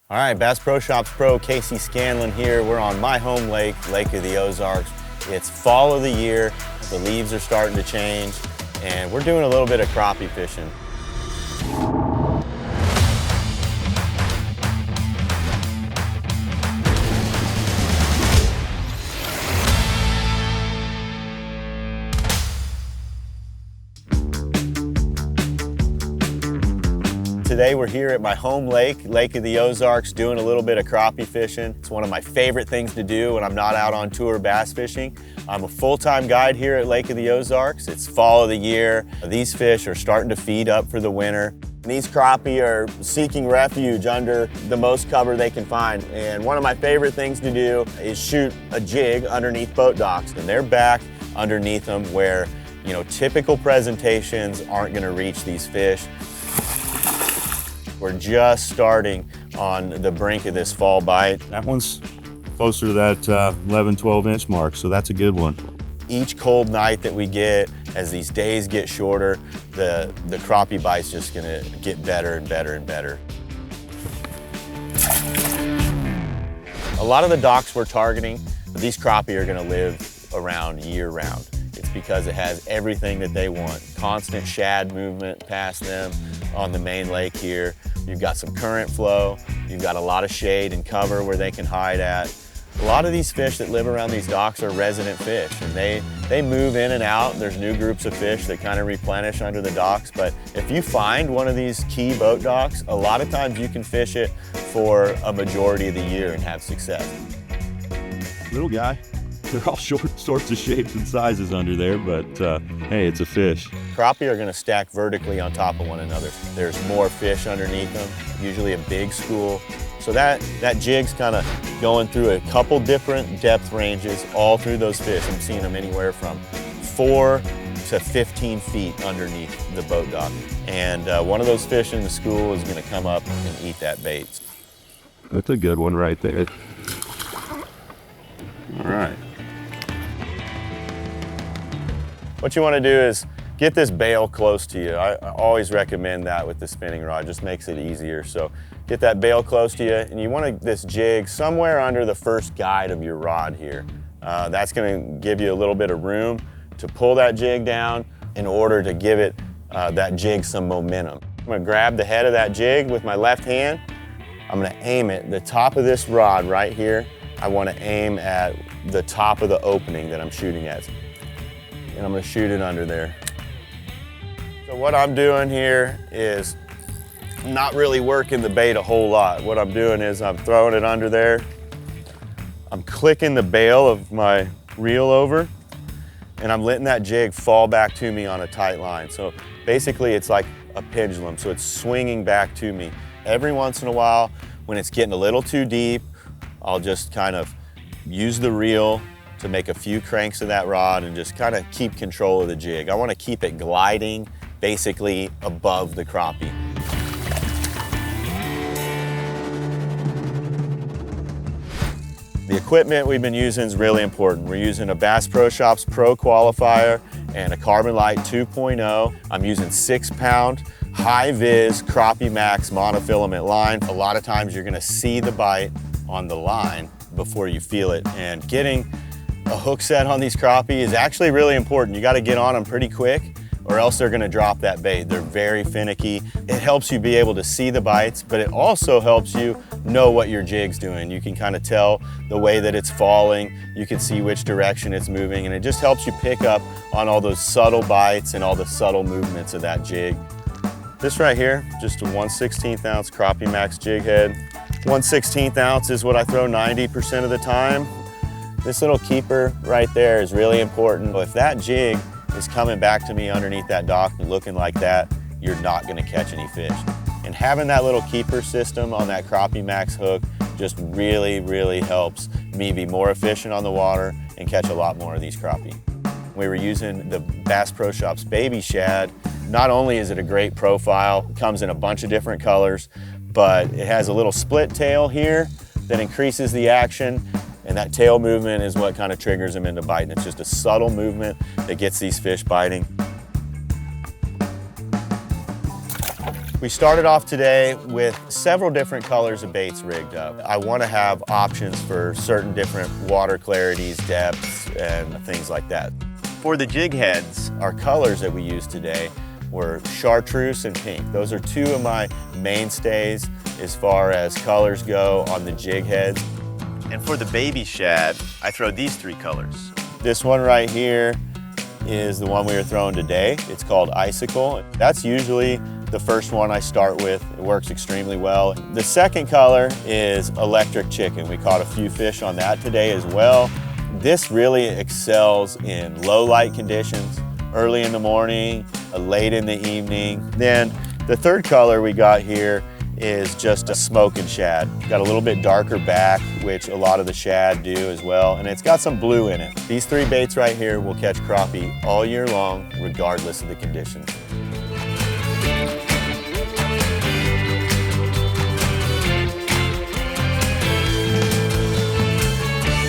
All right, Bass Pro Shops Pro Casey Scanlon here. We're on my home lake, Lake of the Ozarks. It's fall of the year, the leaves are starting to change, and we're doing a little bit of crappie fishing. Today we're here at my home lake, Lake of the Ozarks, doing a little bit of crappie fishing. It's one of my favorite things to do when I'm not out on tour bass fishing. I'm a full-time guide here at Lake of the Ozarks. It's fall of the year. These fish are starting to feed up for the winter. These crappie are seeking refuge under the most cover they can find. And one of my favorite things to do is shoot a jig underneath boat docks. And they're back underneath them where, you know, typical presentations aren't gonna reach these fish. We're just starting on the brink of this fall bite. That one's closer to that 11, 12 inch mark, so that's a good one. Each cold night that we get, as these days get shorter, the crappie bite's just gonna get better and better and better. A lot of the docks we're targeting, these crappie are gonna live around year round. It's because it has everything that they want. Constant shad movement past them on the main lake here. You've got some current flow. You've got a lot of shade and cover where they can hide at. A lot of these fish that live around these docks are resident fish, and they move in and out. There's new groups of fish that kind of replenish under the docks, but if you find one of these key boat docks, a lot of times you can fish it for a majority of the year and have success. Little guy. They're all sorts of shapes and sizes under there, but hey, it's a fish. Crappie are gonna stack vertically on top of one another. There's more fish underneath them, usually a big school. So that jig's kind of going through a couple different depth ranges all through those fish. I'm seeing them anywhere from 4 to 15 feet underneath the boat dock. And one of those fish in the school is gonna come up and eat that bait. That's a good one right there. All right. What you want to do is get this bail close to you. I always recommend that with the spinning rod, it just makes it easier. So get that bail close to you, and you want this jig somewhere under the first guide of your rod here. That's going to give you a little bit of room to pull that jig down in order to give it that jig some momentum. I'm going to grab the head of that jig with my left hand. I'm going to aim it the top of this rod right here. I want to aim at the top of the opening that I'm shooting at. And I'm gonna shoot it under there. So what I'm doing here is not really working the bait a whole lot. What I'm doing is I'm throwing it under there. I'm clicking the bail of my reel over, and I'm letting that jig fall back to me on a tight line. So basically it's like a pendulum, so it's swinging back to me. Every once in a while, when it's getting a little too deep, I'll just kind of use the reel to make a few cranks of that rod and just kind of keep control of the jig. I want to keep it gliding basically above the crappie. The equipment we've been using is really important. We're using a Bass Pro Shops Pro Qualifier and a Carbon Light 2.0. I'm using 6-pound high-vis Crappie Max monofilament line. A lot of times you're going to see the bite on the line before you feel it, and getting a hook set on these crappie is actually really important. You got to get on them pretty quick or else they're going to drop that bait. They're very finicky. It helps you be able to see the bites, but it also helps you know what your jig's doing. You can kind of tell the way that it's falling. You can see which direction it's moving, and it just helps you pick up on all those subtle bites and all the subtle movements of that jig. This right here, just a 1/16 ounce Crappie Max jig head. 1/16 ounce is what I throw 90% of the time. This little keeper right there is really important. If that jig is coming back to me underneath that dock and looking like that, you're not gonna catch any fish. And having that little keeper system on that Crappie Max hook just really, really helps me be more efficient on the water and catch a lot more of these crappie. We were using the Bass Pro Shops Baby Shad. Not only is it a great profile, it comes in a bunch of different colors, but it has a little split tail here that increases the action, and that tail movement is what kind of triggers them into biting. It's just a subtle movement that gets these fish biting. We started off today with several different colors of baits rigged up. I want to have options for certain different water clarities, depths, and things like that. For the jig heads, our colors that we used today were chartreuse and pink. Those are two of my mainstays as far as colors go on the jig heads. And for the baby shad, I throw these three colors. This one right here is the one we were throwing today. It's called Icicle. That's usually the first one I start with. It works extremely well. The second color is Electric Chicken. We caught a few fish on that today as well. This really excels in low light conditions, early in the morning, late in the evening. Then the third color we got here is just a smoking shad. Got a little bit darker back, which a lot of the shad do as well, and it's got some blue in it. These three baits right here will catch crappie all year long, regardless of the conditions.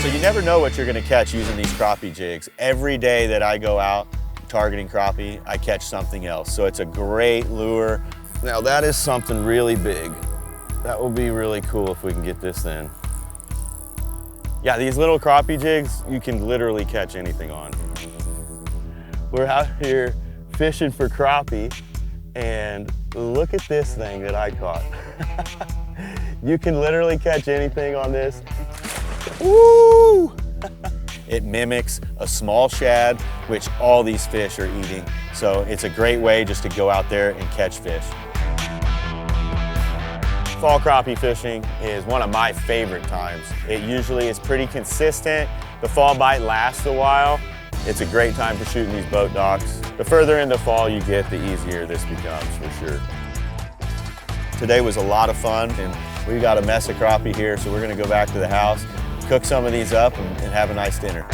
So you never know what you're gonna catch using these crappie jigs. Every day that I go out targeting crappie, I catch something else. So it's a great lure. Now that is something really big. That will be really cool if we can get this in. Yeah, these little crappie jigs, you can literally catch anything on. We're out here fishing for crappie, and look at this thing that I caught. You can literally catch anything on this. Woo! It mimics a small shad, which all these fish are eating. So it's a great way just to go out there and catch fish. Fall crappie fishing is one of my favorite times. It usually is pretty consistent. The fall bite lasts a while. It's a great time for shooting these boat docks. The further into fall you get, the easier this becomes for sure. Today was a lot of fun, and we got a mess of crappie here, so we're gonna go back to the house, cook some of these up, and have a nice dinner.